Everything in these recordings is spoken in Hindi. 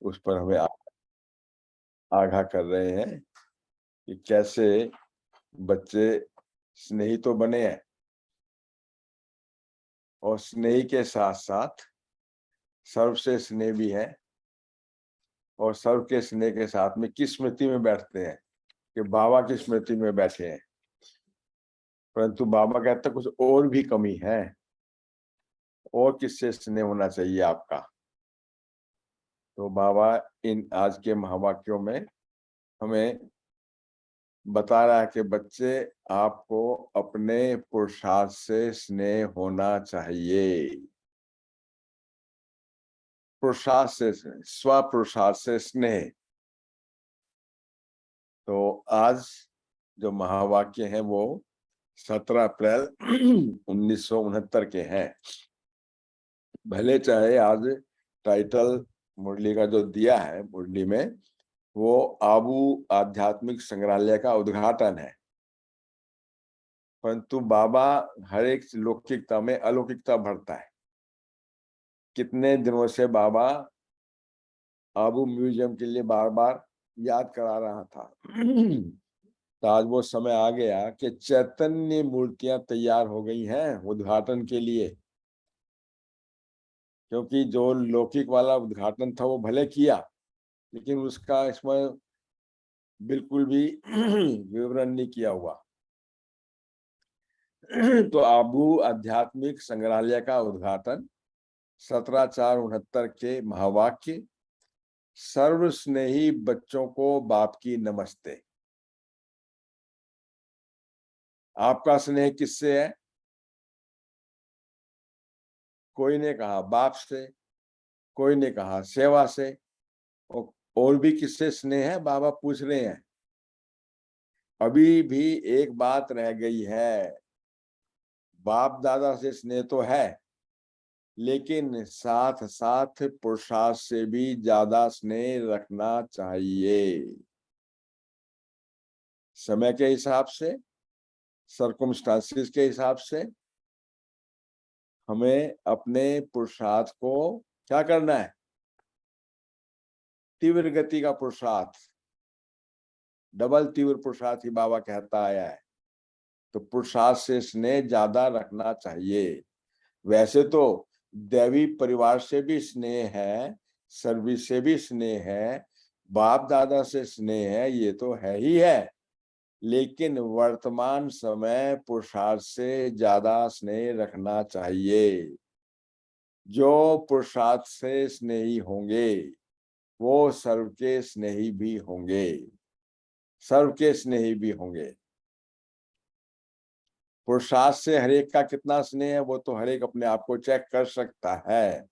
उस पर हमें आगाह कर रहे हैं कि कैसे बच्चे स्नेही तो बने हैं और स्नेही के साथ साथ सर्व से स्नेह भी है, और सर्व के स्नेह के साथ में किस स्मृति में बैठते हैं कि बाबा की स्मृति में बैठे हैं। परंतु बाबा कहते हैं कुछ और भी कमी है, और किससे स्नेह होना चाहिए आपका। तो बाबा इन आज के महावाक्यों में हमें बता रहा है कि बच्चे, आपको अपने पुरुषार्थ से स्नेह होना चाहिए। पुरुषार्थ से, स्व पुरुषार्थ से स्नेह। तो आज जो महावाक्य हैं वो 17 अप्रैल 1969 के हैं। भले चाहे आज टाइटल मुरली का जो दिया है, मुरली में वो आबू आध्यात्मिक संग्रहालय का उद्घाटन है, परंतु बाबा हर एक लौकिकता में अलौकिकता भरता है। कितने दिनों से बाबा आबू म्यूजियम के लिए बार बार याद करा रहा था। तो आज वो समय आ गया कि चैतन्य मूर्तियां तैयार हो गई हैं उद्घाटन के लिए। क्योंकि जो लौकिक वाला उद्घाटन था वो भले किया, लेकिन उसका इसमें बिल्कुल भी विवरण नहीं किया हुआ। तो आबू आध्यात्मिक संग्रहालय का उद्घाटन 17/4/69 के महावाक्य, सर्व स्नेही बच्चों को बाप की नमस्ते। आपका स्नेह किससे है? कोई ने कहा बाप से, कोई ने कहा सेवा से, और भी किससे स्नेह है बाबा पूछ रहे हैं। अभी भी एक बात रह गई है, बाप दादा से स्नेह तो है, लेकिन साथ साथ पुरुषार्थ से भी ज्यादा स्नेह रखना चाहिए। समय के हिसाब से, सर्कमस्टांसिस के हिसाब से हमें अपने पुरुषार्थ को क्या करना है? तीव्र गति का पुरुषार्थ, डबल तीव्र पुरुषार्थ ही बाबा कहता आया है। तो पुरुषार्थ से स्नेह ज्यादा रखना चाहिए। वैसे तो दैवी परिवार से भी स्नेह है, सर्विस से भी स्नेह है, बाप दादा से स्नेह है, ये तो है ही है, लेकिन वर्तमान समय पुरुषार्थ से ज्यादा स्नेह रखना चाहिए। जो पुरुषार्थ से स्नेही होंगे वो सर्व के स्नेही भी होंगे, सर्व के स्नेही भी होंगे। पुरुषार्थ से हरेक का कितना स्नेह है वो तो हरेक अपने आप को चेक कर सकता है।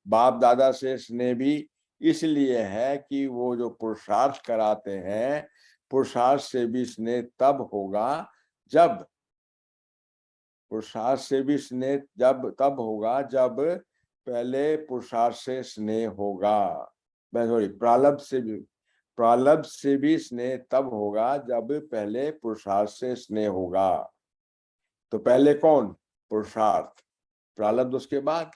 बाप दादा से स्नेह भी इसलिए है कि वो जो पुरुषार्थ कराते हैं, पुरुषार्थ से भी स्नेह तब होगा जब, पुरुषार्थ से भी स्नेह तब होगा जब पहले पुरुषार्थ से स्नेह होगा। प्रारब्ध से भी स्नेह तब होगा जब पहले पुरुषार्थ से स्नेह होगा। तो पहले कौन? पुरुषार्थ, प्रारब्ध उसके बाद।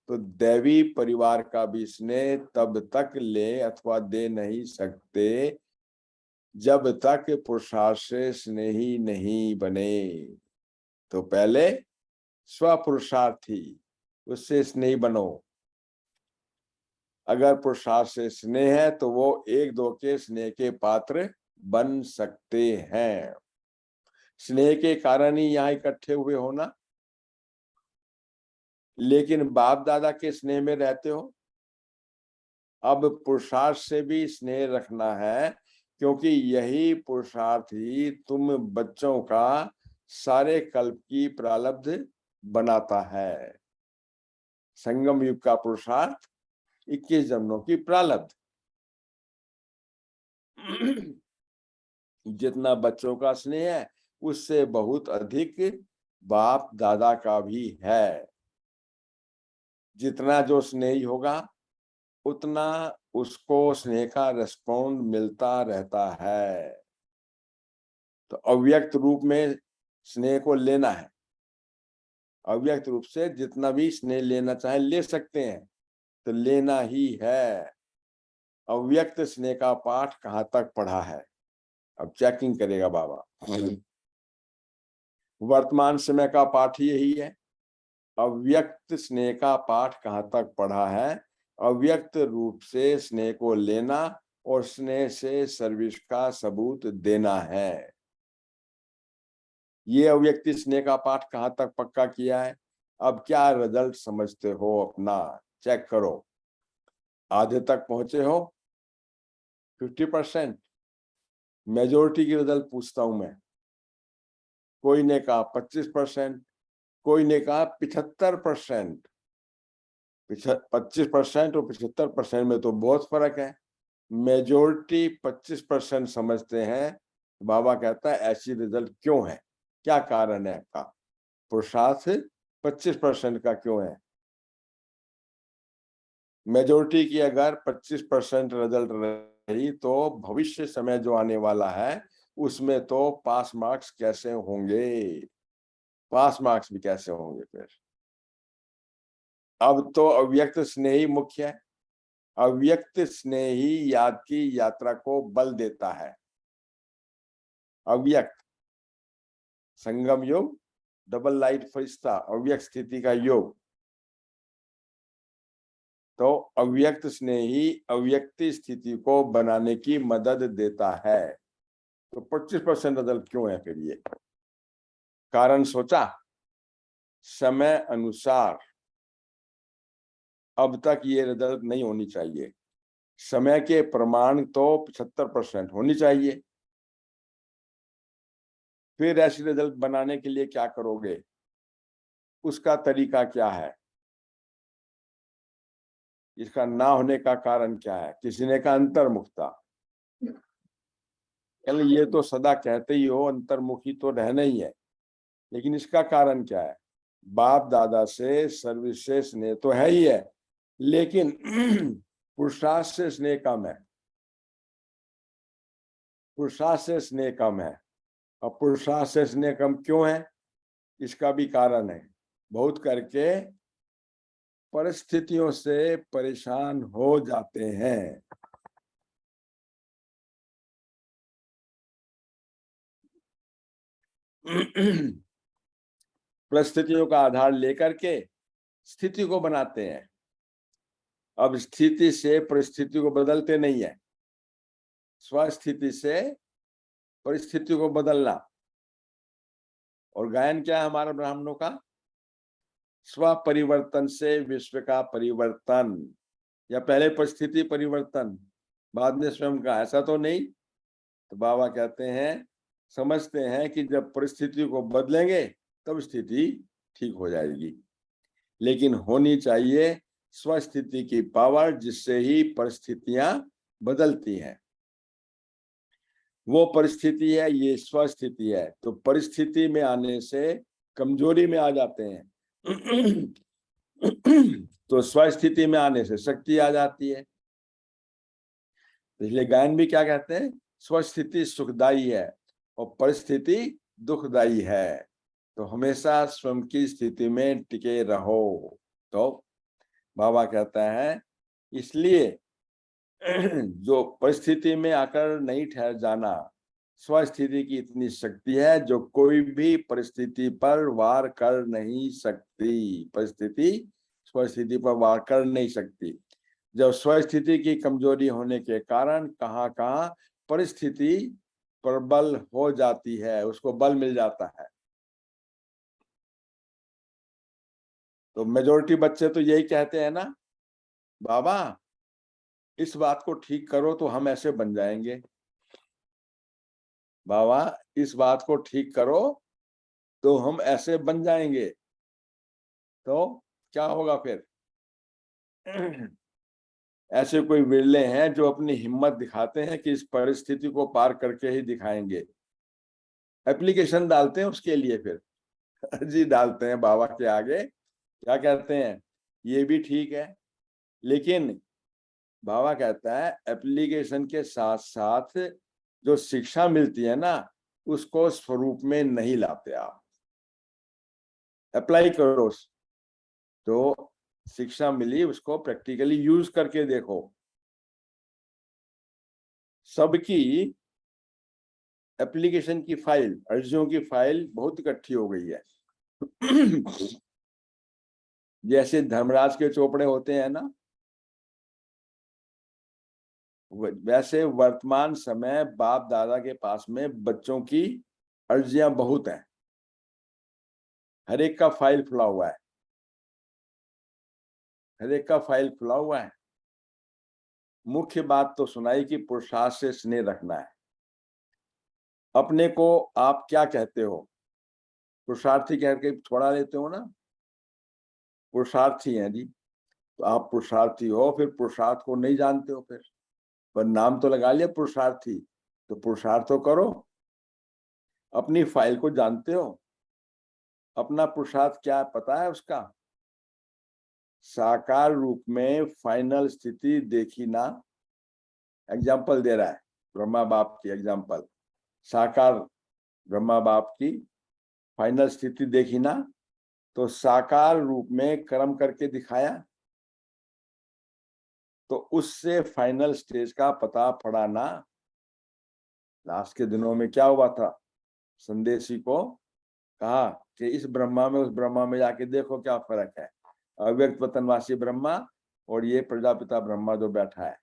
तो दैवी परिवार का भी स्नेह तब तक ले अथवा दे नहीं सकते जब तक पुरुषार्थ से स्नेही नहीं बने। तो पहले स्वपुरुषार्थी, उससे स्नेही बनो। अगर पुरुषार्थ से स्नेह है तो वो एक दो के स्नेह के पात्र बन सकते हैं। स्नेह के कारण ही यहाँ इकट्ठे हुए हो ना, लेकिन बाप दादा के स्नेह में रहते हो। अब पुरुषार्थ से भी स्नेह रखना है, क्योंकि यही पुरुषार्थ ही तुम बच्चों का सारे कल्प की प्रारब्ध बनाता है। संगम युग का पुरुषार्थ 21 जन्मों की प्रारब्ध। जितना बच्चों का स्नेह है उससे बहुत अधिक बाप दादा का भी है। जितना जो स्नेही होगा उतना उसको स्नेह का रेस्पॉन्ड मिलता रहता है। तो अव्यक्त रूप में स्नेह को लेना है। अव्यक्त रूप से जितना भी स्नेह लेना चाहे ले सकते हैं, तो लेना ही है। अव्यक्त स्नेह का पाठ कहाँ तक पढ़ा है? अब चेकिंग करेगा बाबा। वर्तमान समय का पाठ यही है, अव्यक्त स्नेह का पाठ कहाँ तक पढ़ा है? अव्यक्त रूप से स्नेह को लेना और स्नेह से सर्विस का सबूत देना है। ये अव्यक्त स्नेह का पाठ कहाँ तक पक्का किया है? अब क्या रिजल्ट समझते हो अपना? चेक करो। आधे तक पहुंचे हो? 50%? मेजोरिटी की रिजल्ट पूछता हूं मैं। कोई ने कहा 25%, कोई ने कहा 75%। 25% और 75% में तो बहुत फर्क है। मेजोरिटी 25% समझते हैं। बाबा कहता है ऐसी रिजल्ट क्यों है? क्या कारण है आपका? पुरुषार्थ 25% का क्यों है? मेजोरिटी की अगर 25% रिजल्ट रही तो भविष्य समय जो आने वाला है उसमें तो पास मार्क्स कैसे होंगे? पास मार्क्स भी कैसे होंगे फिर? अब तो अव्यक्त स्नेह ही मुख्य है। अव्यक्त स्नेह ही याद की यात्रा को बल देता है। अव्यक्त संगम योग, डबल लाइट फरिश्ता, अव्यक्त स्थिति का योग। तो अव्यक्त स्नेह ही अव्यक्त स्थिति को बनाने की मदद देता है। तो 25% रिजल्ट क्यों है फिर? ये कारण सोचा? समय अनुसार अब तक ये रिजल्ट नहीं होनी चाहिए। समय के प्रमाण तो 75% होनी चाहिए। फिर ऐसी रिजल्ट बनाने के लिए क्या करोगे? उसका तरीका क्या है? इसका ना होने का कारण क्या है? किसी ने कहा अंतर्मुखता। ये तो सदा कहते ही हो अंतर्मुखी तो रहना ही है, लेकिन इसका कारण क्या है? बाप दादा से सर्वविशेष स्नेह तो है ही है, लेकिन पुरुषार्थ से स्नेह कम है। पुरुषार्थ से स्नेह कम है। और पुरुषार्थ से स्नेह कम क्यों है? इसका भी कारण है। बहुत करके परिस्थितियों से परेशान हो जाते हैं। परिस्थितियों का आधार लेकर के स्थिति को बनाते हैं। अब स्थिति से परिस्थिति को बदलते नहीं है, स्वस्थिति से परिस्थिति को बदलना। और गायन क्या है हमारा ब्राह्मणों का? स्व परिवर्तन से विश्व का परिवर्तन, या पहले परिस्थिति परिवर्तन बाद में स्वयं का? ऐसा तो नहीं। तो बाबा कहते हैं, समझते हैं कि जब परिस्थिति को बदलेंगे तब स्थिति ठीक हो जाएगी, लेकिन होनी चाहिए स्वस्थिति की पावर, जिससे ही परिस्थितियां बदलती हैं। वो परिस्थिति है, ये स्वस्थिति है। तो परिस्थिति में आने से कमजोरी में आ जाते हैं, तो स्वस्थिति में आने से शक्ति आ जाती है। इसलिए गायन भी क्या कहते हैं? स्वस्थिति सुखदाई है और परिस्थिति दुखदाई है। तो हमेशा स्वयं की स्थिति में टिके रहो। तो बाबा कहता है इसलिए जो परिस्थिति में आकर नहीं ठहर जाना, स्वस्थिति की इतनी शक्ति है जो कोई भी परिस्थिति पर वार कर नहीं सकती। परिस्थिति स्वस्थिति पर वार कर नहीं सकती। जब स्वस्थिति की कमजोरी होने के कारण कहाँ कहाँ परिस्थिति प्रबल हो जाती है, उसको बल मिल जाता है। तो मेजोरिटी बच्चे तो यही कहते हैं ना, बाबा इस बात को ठीक करो तो हम ऐसे बन जाएंगे। बाबा इस बात को ठीक करो तो हम ऐसे बन जाएंगे। तो क्या होगा फिर? ऐसे कोई विरले हैं जो अपनी हिम्मत दिखाते हैं कि इस परिस्थिति को पार करके ही दिखाएंगे। एप्लीकेशन डालते हैं उसके लिए, फिर जी डालते हैं बाबा के आगे। क्या कहते हैं? ये भी ठीक है, लेकिन बाबा कहता है एप्लीकेशन के साथ साथ जो शिक्षा मिलती है ना, उसको स्वरूप में नहीं लाते आप। अप्लाई करो, जो शिक्षा मिली उसको प्रैक्टिकली यूज करके देखो। सबकी एप्लीकेशन की फाइल, अर्जियों की फाइल बहुत इकट्ठी हो गई है। जैसे धर्मराज के चोपड़े होते हैं ना, वैसे वर्तमान समय बाप दादा के पास में बच्चों की अर्जियां बहुत हैं। हर एक का फाइल खुला हुआ है, हर एक का फाइल खुला हुआ है। मुख्य बात तो सुनाई कि पुरुषार्थ से स्नेह रखना है। अपने को आप क्या कहते हो? पुरुषार्थी कह के छोड़ा लेते हो ना, पुरुषार्थी हैं जी। तो आप पुरुषार्थी हो, फिर पुरुषार्थ को नहीं जानते हो, फिर पर नाम तो लगा लिया पुरुषार्थी, तो पुरुषार्थ तो करो। अपनी फाइल को जानते हो? अपना पुरुषार्थ क्या पता है उसका? साकार रूप में फाइनल स्थिति देखी ना। एग्जाम्पल दे रहा है, ब्रह्मा बाप की एग्जाम्पल। साकार ब्रह्मा बाप की फाइनल स्थिति देखी ना, तो साकार रूप में कर्म करके दिखाया, तो उससे फाइनल स्टेज का पता पड़ा ना। लास्ट के दिनों में क्या हुआ था? संदेशी को कहा कि इस ब्रह्मा में उस ब्रह्मा में जाके देखो क्या फर्क है, अव्यक्त पतनवासी ब्रह्मा और ये प्रजापिता ब्रह्मा जो बैठा है।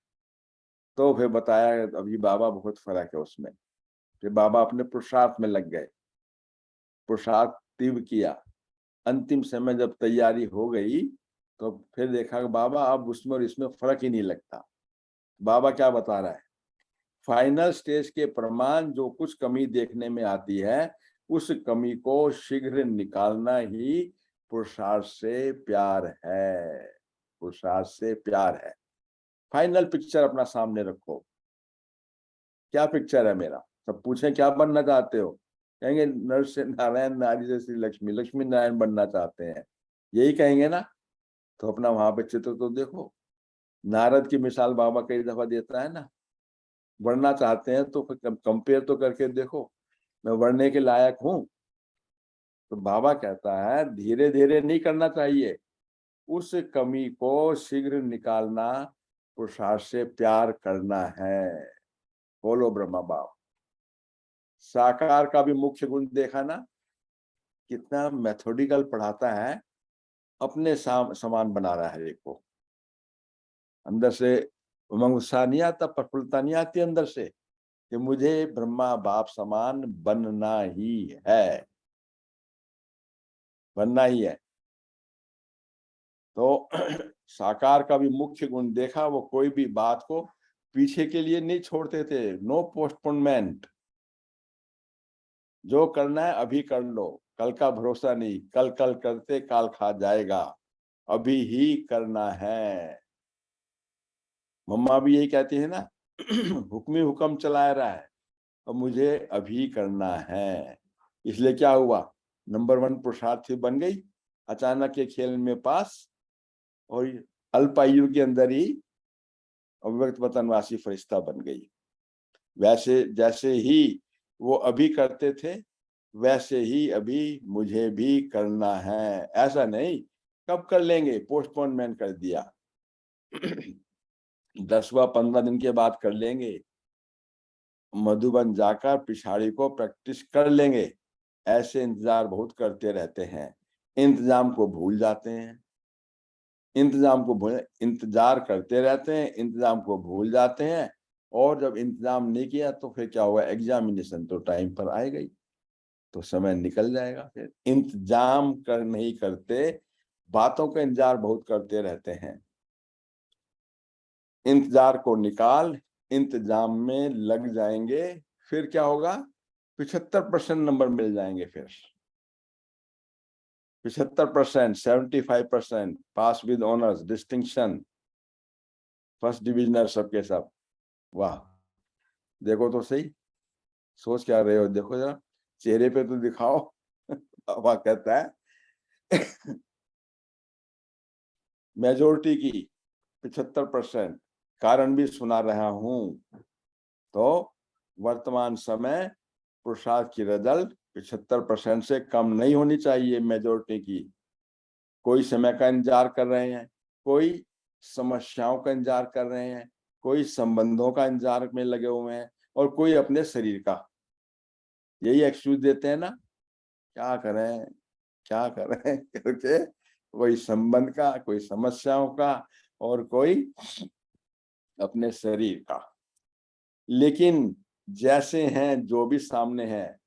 तो फिर बताया अभी बाबा बहुत फर्क है उसमें। फिर बाबा अपने पुरुषार्थ में लग गए, पुरुषार्थ तीव्र किया। अंतिम समय जब तैयारी हो गई तो फिर देखा कि बाबा अब उसमें और इसमें फर्क ही नहीं लगता। बाबा क्या बता रहा है? फाइनल स्टेज के प्रमाण जो कुछ कमी देखने में आती है, उस कमी को शीघ्र निकालना ही पुरुषार्थ से प्यार है। पुरुषार्थ से प्यार है। फाइनल पिक्चर अपना सामने रखो। क्या पिक्चर है मेरा? सब पूछे क्या बनना चाहते हो? कहेंगे नर से नारायण, नारी से श्री लक्ष्मी, लक्ष्मी नारायण बनना चाहते हैं, यही कहेंगे ना। तो अपना वहां पे चित्र तो देखो। नारद की मिसाल बाबा कई दफा देता है ना। बढ़ना चाहते हैं तो कंपेयर तो करके देखो, मैं बढ़ने के लायक हूं। तो बाबा कहता है धीरे धीरे नहीं करना चाहिए, उस कमी को शीघ्र निकालना पुरुषार्थ से प्यार करना है। बोलो ब्रह्मा बाप। साकार का भी मुख्य गुण देखा ना, कितना मेथोडिकल पढ़ाता है, अपने समान बना रहा है एक को। अंदर से उमंग उत्साह नहीं आता, प्रफुल्लता नहीं आती अंदर से कि मुझे ब्रह्मा बाप समान बनना ही है, बनना ही है। तो साकार का भी मुख्य गुण देखा, वो कोई भी बात को पीछे के लिए नहीं छोड़ते थे। No postponement. जो करना है अभी कर लो, कल का भरोसा नहीं, कल कल करते काल खा जाएगा, अभी ही करना है। मम्मा भी यही कहती है ना, हुक्म ही हुक्म चला रहा है और मुझे अभी करना है। इसलिए क्या हुआ? नंबर 1 पुरुषार्थी बन गई अचानक के खेल में पास, और अल्पायु के अंदर ही अव्यक्त पतनवासी फरिश्ता बन गई। वैसे जैसे ही वो अभी करते थे, वैसे ही अभी मुझे भी करना है। ऐसा नहीं कब कर लेंगे, पोस्टपोनमेंट कर दिया। 10वां 15 दिन के बाद कर लेंगे, मधुबन जाकर पिछाड़ी को प्रैक्टिस कर लेंगे। ऐसे इंतजार बहुत करते रहते हैं, इंतजाम को भूल जाते हैं। इंतजार करते रहते हैं, इंतजाम को भूल जाते हैं। और जब इंतजाम नहीं किया तो फिर क्या हुआ? एग्जामिनेशन तो टाइम पर आएगा ही, तो समय निकल जाएगा। फिर इंतजाम कर नहीं करते, बातों का इंतजार बहुत करते रहते हैं। इंतजार को निकाल, इंतजाम में लग जाएंगे, फिर क्या होगा? 75% नंबर मिल जाएंगे। फिर 75%, 75% पास विद ऑनर्स, डिस्टिंक्शन, फर्स्ट डिविजनर सबके सब। वाह! देखो तो सही, सोच क्या रहे हो? देखो जरा, चेहरे पे तो दिखाओ। बाबा कहता है मेजोरिटी की 75%, कारण भी सुना रहा हूं। तो वर्तमान समय पुरुषार्थ की रिजल्ट 75% से कम नहीं होनी चाहिए मेजोरिटी की। कोई समय का इंतजार कर रहे हैं, कोई समस्याओं का इंतजार कर रहे हैं, कोई संबंधों का इंतजार में लगे हुए हैं और कोई अपने शरीर का। यही एक्सक्यूज देते हैं ना, क्या करें क्या करें करके, कोई संबंध का, कोई समस्याओं का, और कोई अपने शरीर का। लेकिन जैसे हैं, जो भी सामने है,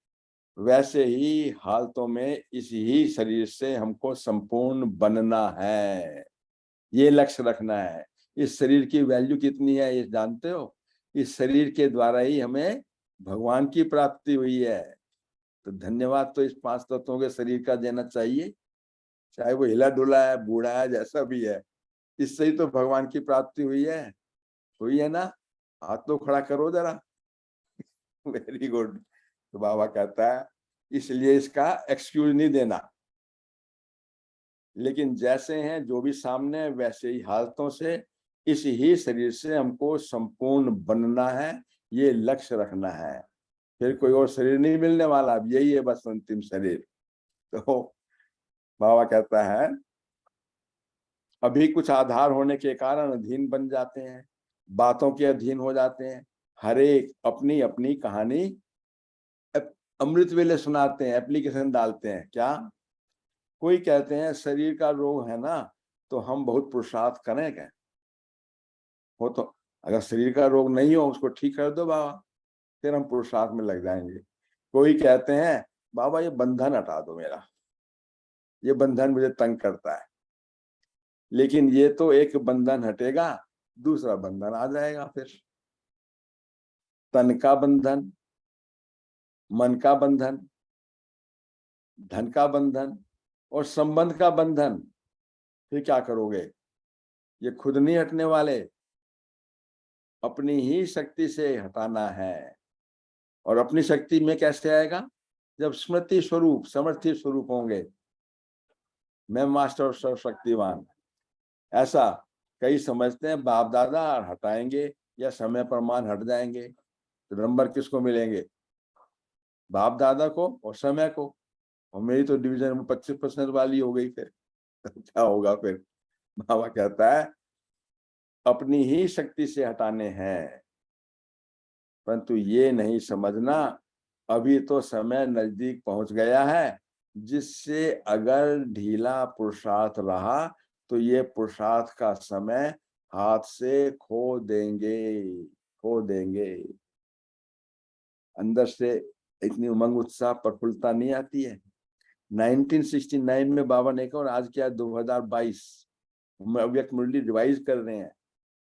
वैसे ही हालतों में इस ही शरीर से हमको संपूर्ण बनना है, ये लक्ष्य रखना है। इस शरीर की वैल्यू कितनी है ये जानते हो? इस शरीर के द्वारा ही हमें भगवान की प्राप्ति हुई है। तो धन्यवाद तो इस 5 तत्वों के शरीर का देना चाहिए, चाहे वो हिला डुला है, बूढ़ा है, जैसा भी है, इससे ही तो भगवान की प्राप्ति हुई है ना? हाथ तो खड़ा करो जरा। Very good. तो बाबा कहता है इसलिए इसका एक्सक्यूज नहीं देना, लेकिन जैसे हैं, जो भी सामने है, वैसे ही हालतों से इस ही शरीर से हमको संपूर्ण बनना है, ये लक्ष्य रखना है। फिर कोई और शरीर नहीं मिलने वाला, अब यही है बस अंतिम शरीर। तो बाबा कहता है अभी कुछ आधार होने के कारण अधीन बन जाते हैं, बातों के अधीन हो जाते हैं, हर एक अपनी अपनी कहानी अमृत वेले सुनाते हैं, एप्लीकेशन डालते हैं। क्या? कोई कहते हैं शरीर का रोग है ना, तो हम बहुत पुरुषार्थ करें क्या? हो तो अगर शरीर का रोग नहीं हो, उसको ठीक कर दो बाबा, फिर हम पुरुषार्थ में लग जाएंगे। कोई कहते हैं बाबा ये बंधन हटा दो मेरा, ये बंधन मुझे तंग करता है। लेकिन ये तो एक बंधन हटेगा, दूसरा बंधन आ जाएगा। फिर तन का बंधन, मन का बंधन, धन का बंधन और संबंध का बंधन। फिर क्या करोगे? ये खुद नहीं हटने वाले, अपनी ही शक्ति से हटाना है। और अपनी शक्ति में कैसे आएगा? जब स्मृति स्वरूप, समर्थी स्वरूप होंगे, मैं मास्टर सर्वशक्तिवान। ऐसा कई समझते हैं बाप दादा हटाएंगे या समय प्रमाण हट जाएंगे, तो नंबर किसको मिलेंगे? बाप दादा को और समय को। और मेरी तो डिवीजन में 25% वाली हो गई। फिर क्या होगा? फिर बाबा कहता है अपनी ही शक्ति से हटाने हैं, परंतु ये नहीं समझना अभी तो समय नजदीक पहुंच गया है, जिससे अगर ढीला पुरुषार्थ रहा तो ये पुरुषार्थ का समय हाथ से खो देंगे। अंदर से इतनी उमंग उत्साह प्रफुल्लता नहीं आती है। 1969 में बाबा ने कहा, और आज क्या 2022, अव्यक्त मुरली रिवाइज कर रहे हैं।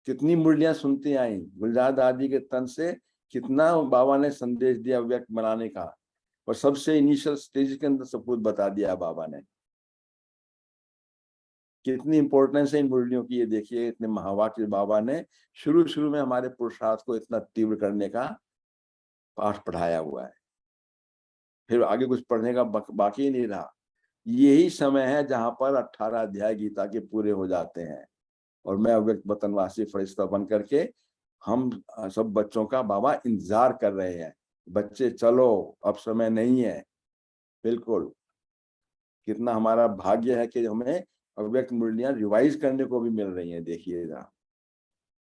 कितनी मुरलियां सुनती आई गुलजार दादी के तन से, कितना बाबा ने संदेश दिया व्यक्त बनाने का, और सबसे इनिशियल स्टेज के अंदर सब कुछ बता दिया बाबा ने। कितनी इंपॉर्टेंस है इन मुरलियों की, ये देखिए। इतने महावाक्य बाबा ने शुरू में हमारे पुरुषार्थ को इतना तीव्र करने का पाठ पढ़ाया हुआ है। फिर आगे कुछ पढ़ने का बाकी नहीं रहा। यही समय है जहां पर 18 अध्याय गीता के पूरे हो जाते हैं, और मैं अव्यक्त वतनवासी फरिश्ता बन करके हम सब बच्चों का बाबा इंतजार कर रहे हैं। बच्चे चलो, अब समय नहीं है। बिल्कुल, कितना हमारा भाग्य है कि हमें अव्यक्त मुरलियां रिवाइज करने को भी मिल रही हैं। देखिए जरा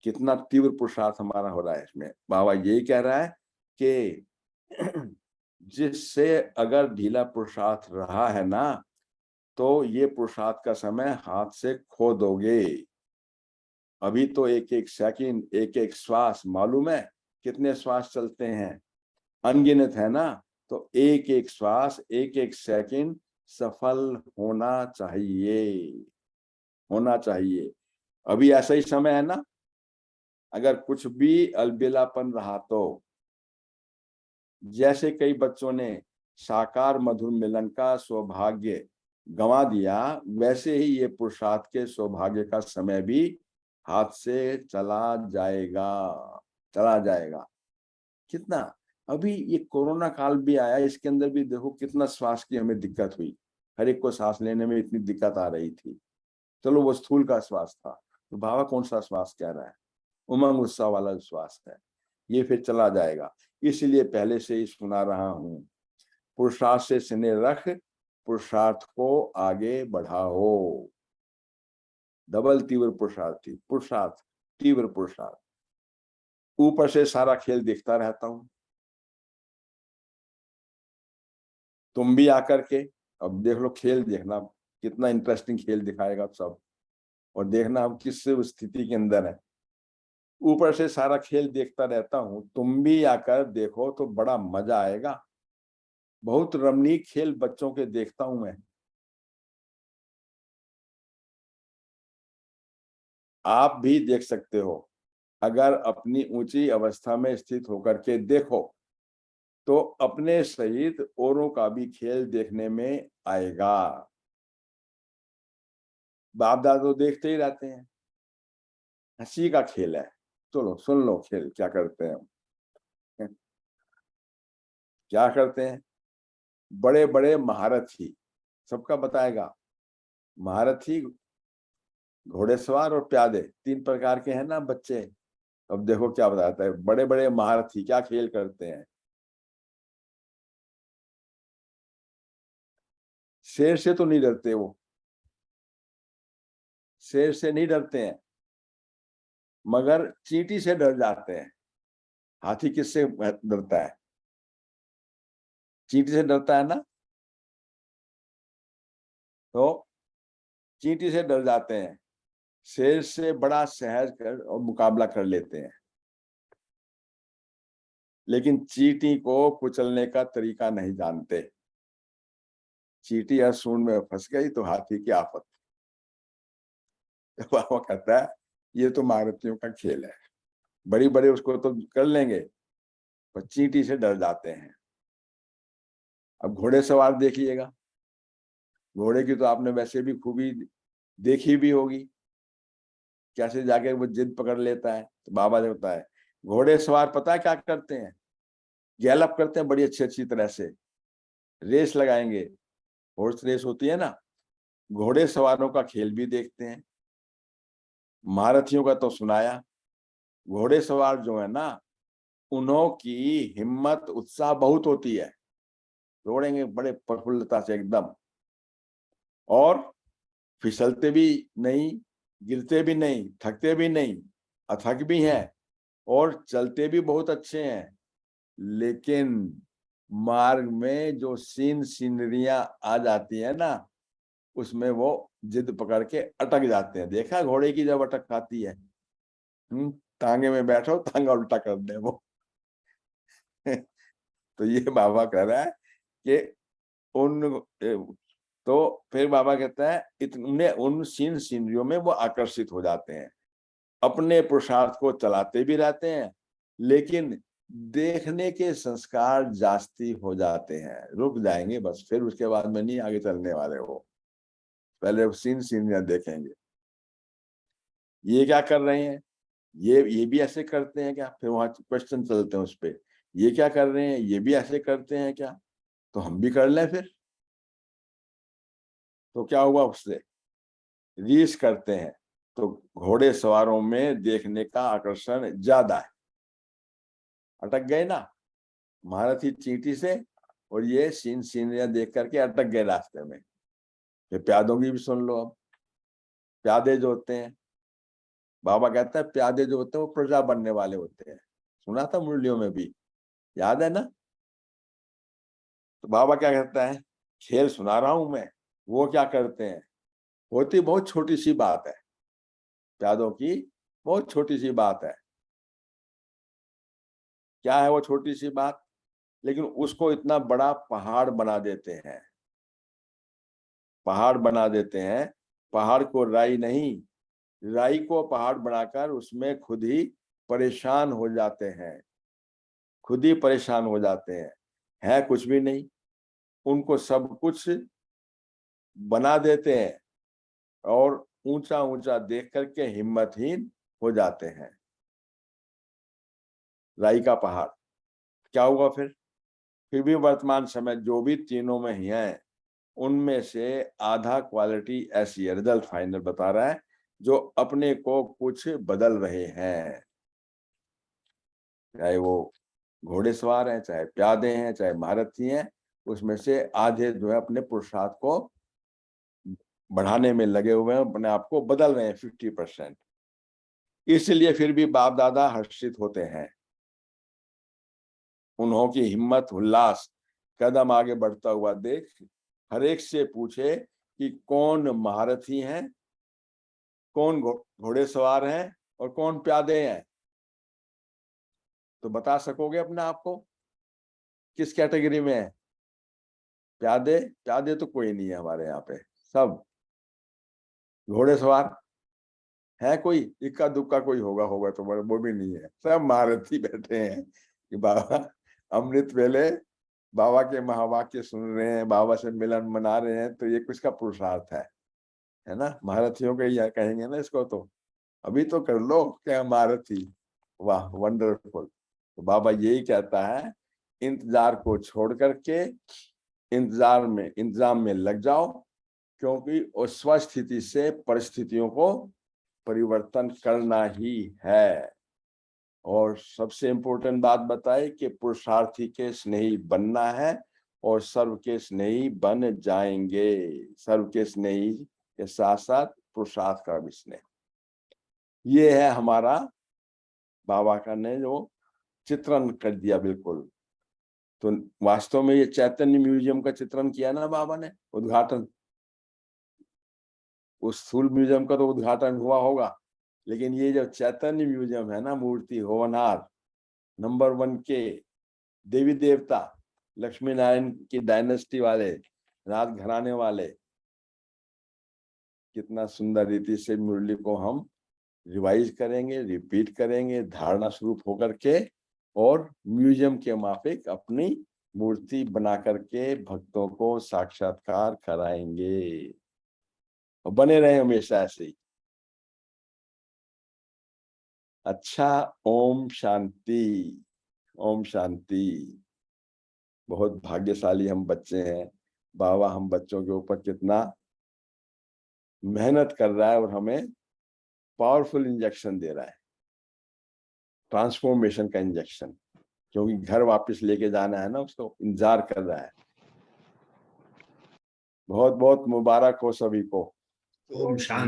कितना तीव्र पुरुषार्थ हमारा हो रहा है इसमें। बाबा यही कह रहा है कि जिससे अगर ढीला पुरुषार्थ रहा है ना, तो ये पुरुषार्थ का समय हाथ से खो दोगे। अभी तो एक एक सेकंड, एक एक श्वास, मालूम है कितने श्वास चलते हैं? अनगिनत है ना? तो एक एक श्वास, एक एक सेकंड सफल होना चाहिए। अभी ऐसा ही समय है ना? अगर कुछ भी अलबेलापन रहा तो, जैसे कई बच्चों ने साकार मधुर मिलन का सौभाग्य गंवा दिया, वैसे ही ये पुरुषार्थ के सौभाग्य का समय भी हाथ से चला जाएगा। कितना अभी ये कोरोना काल भी आया, इसके अंदर भी देखो कितना श्वास की हमें दिक्कत हुई। हर एक को सांस लेने में इतनी दिक्कत आ रही थी। चलो वो स्थूल का श्वास था, तो बाबा कौन सा श्वास कह रहा है? उमंग उत्साह वाला श्वास है। ये फिर चला जाएगा। इसलिए पहले से ही सुना रहा हूं, पुरुषार्थ से स्नेह रख, पुरुषार्थ को आगे बढ़ाओ। डबल तीव्र पुरुषार्थ, तीव्र पुरुषार्थ। ऊपर से सारा खेल देखता रहता हूं। तुम भी आकर के अब देख लो, खेल देखना कितना इंटरेस्टिंग खेल दिखाएगा सब, और देखना हम किस स्थिति के अंदर है। ऊपर से सारा खेल देखता रहता हूं, तुम भी आकर देखो तो बड़ा मजा आएगा। बहुत रमणीक खेल बच्चों के देखता हूं मैं। आप भी देख सकते हो, अगर अपनी ऊंची अवस्था में स्थित होकर के देखो तो अपने सहित औरों का भी खेल देखने में आएगा। बाप दादा तो देखते ही रहते हैं, हंसी का खेल है। चलो सुन लो खेल क्या करते हैं। क्या करते हैं, बड़े बड़े महारथी, सबका बताएगा। महारथी, घोड़ेसवार और प्यादे, 3 प्रकार के हैं ना बच्चे। अब देखो क्या बताता है, बड़े बड़े महारथी क्या खेल करते हैं। शेर से तो नहीं डरते वो, शेर से नहीं डरते हैं, मगर चींटी से डर जाते हैं। हाथी किससे डरता है? चींटी से डरता है ना। तो चींटी से डर जाते हैं, शेर से बड़ा सहज कर और मुकाबला कर लेते हैं। लेकिन चींटी को कुचलने का तरीका नहीं जानते। चींटी या सूंड में फंस गई तो हाथी की आफत। वो कहता है ये तो महारथियों का खेल है, बड़ी बड़े उसको तो कर लेंगे, पर चींटी से डर जाते हैं। अब घोड़े सवार देखिएगा, घोड़े की तो आपने वैसे भी खूबी देखी भी होगी, कैसे जाके वो जिद पकड़ लेता है। तो बाबा ने बताया, घोड़े सवार पता है क्या करते हैं? गैलप करते हैं बड़ी अच्छी अच्छी तरह से, रेस लगाएंगे, हॉर्स रेस होती है ना। घोड़े सवारों का खेल भी देखते हैं। महारथियों का तो सुनाया, घोड़े सवार जो है ना, उन्हों की हिम्मत उत्साह बहुत होती है, दौड़ेंगे बड़े प्रफुल्लता से एकदम, और फिसलते भी नहीं, गिरते भी नहीं, थकते भी नहीं, अथक भी हैं, और चलते भी बहुत अच्छे हैं। लेकिन मार्ग में जो सीनरियां आ जाती है ना, उसमें वो जिद पकड़ के अटक जाते हैं। देखा घोड़े की जब अटक खाती है, तांगे में बैठो तांगा उल्टा कर दे वो। तो ये बाबा कह रहा है कि उन तो फिर बाबा कहता है इतने उन सीनरियों में वो आकर्षित हो जाते हैं, अपने पुरुषार्थ को चलाते भी रहते हैं, लेकिन देखने के संस्कार जास्ती हो जाते हैं, रुक जाएंगे बस, फिर उसके बाद में नहीं आगे चलने वाले वो, पहले सीनियर देखेंगे। ये क्या कर रहे हैं, ये भी ऐसे करते हैं क्या? फिर वहां क्वेश्चन चलते हैं उस पे, ये क्या कर रहे हैं, ये भी ऐसे करते हैं क्या? तो हम भी कर लें फिर। तो क्या हुआ, उससे रीस करते हैं, तो घोड़े सवारों में देखने का आकर्षण ज्यादा है। अटक गए ना महारथी चींटी से, और ये सीनिया देख करके अटक गए रास्ते में। फिर प्यादों की भी सुन लो। अब प्यादे जो होते हैं, बाबा कहता है प्यादे जो होते हैं वो प्रजा बनने वाले होते हैं, सुना था मुरलियों में भी, याद है ना। तो बाबा क्या कहता है, खेल सुना रहा हूं मैं, वो क्या करते हैं, होती बहुत छोटी सी बात है, प्यादों की बहुत छोटी सी बात है। क्या है वो छोटी सी बात, लेकिन उसको इतना बड़ा पहाड़ बना देते हैं, पहाड़ बना देते हैं। पहाड़ को राई नहीं, राई को पहाड़ बनाकर उसमें खुद ही परेशान हो जाते हैं, खुद ही परेशान हो जाते हैं। है कुछ भी नहीं, उनको सब कुछ बना देते हैं, और ऊंचा ऊंचा देख करके हिम्मतहीन हो जाते हैं। राई का पहाड़ क्या हुआ फिर भी वर्तमान समय जो भी तीनों में ही है, उनमें से आधा क्वालिटी ऐसी है, रिजल्ट फाइनल बता रहा है, जो अपने को कुछ बदल रहे हैं। चाहे वो घोड़ेसवार हैं, चाहे प्यादे हैं, चाहे महारथी हैं, उसमें से आधे जो है अपने पुरुषार्थ को बढ़ाने में लगे हुए हैं, अपने आप को बदल रहे हैं 50%। इसलिए फिर भी बाप दादा हर्षित होते हैं। उन्हों की हिम्मत उल्लास कदम आगे बढ़ता हुआ देख हर एक से पूछे कि कौन महारथी हैं, कौन घोड़े सवार हैं और कौन प्यादे हैं। तो बता सकोगे अपने आप को किस कैटेगरी में है? प्यादे? प्यादे तो कोई नहीं है हमारे यहाँ पे, सब घोड़े सवार है। कोई इक्का दुक्का कोई होगा होगा तो वो भी नहीं है, सब महारथी बैठे हैं कि बाबा अमृत वेले बाबा के महावाक्य सुन रहे हैं, बाबा से मिलन मना रहे हैं, तो ये किसका पुरुषार्थ है ना? महारथियों के यह कहेंगे ना इसको। तो अभी तो कर लो क्या महारथी। वाह, वंडरफुल। तो बाबा यही कहता है, इंतजार को छोड़ करके इंतजाम में लग जाओ, क्योंकि उस स्थिति से परिस्थितियों को परिवर्तन करना ही है। और सबसे इंपॉर्टेंट बात बताए कि पुरुषार्थी के स्नेही बनना है और सर्व के स्नेही बन जाएंगे। सर्व के स्नेही के साथ साथ पुरुषार्थ का भी स्नेह। ये है हमारा बाबा का ने जो चित्रण कर दिया बिल्कुल। तो वास्तव में ये चैतन्य म्यूजियम का चित्रण किया ना बाबा ने, उद्घाटन। उस स्थूल म्यूजियम का तो उद्घाटन हुआ होगा, लेकिन ये जो चैतन्य म्यूजियम है ना, मूर्ति होनहार नंबर 1 के देवी देवता लक्ष्मी नारायण की डायनेस्टी वाले, राज घराने वाले, कितना सुंदर रीति से मुरली को हम रिवाइज करेंगे, रिपीट करेंगे धारणा स्वरूप होकर के, और म्यूजियम के माफिक अपनी मूर्ति बना करके भक्तों को साक्षात्कार कराएंगे। और बने रहे हमेशा ऐसे ही। अच्छा, ओम शांति। ओम शांति। बहुत भाग्यशाली हम बच्चे हैं। बाबा हम बच्चों के ऊपर कितना मेहनत कर रहा है और हमें पावरफुल इंजेक्शन दे रहा है, ट्रांसफॉर्मेशन का इंजेक्शन, क्योंकि घर वापस लेके जाना है ना, उसको इंतजार कर रहा है। बहुत बहुत मुबारक हो सभी को। ओम शांति।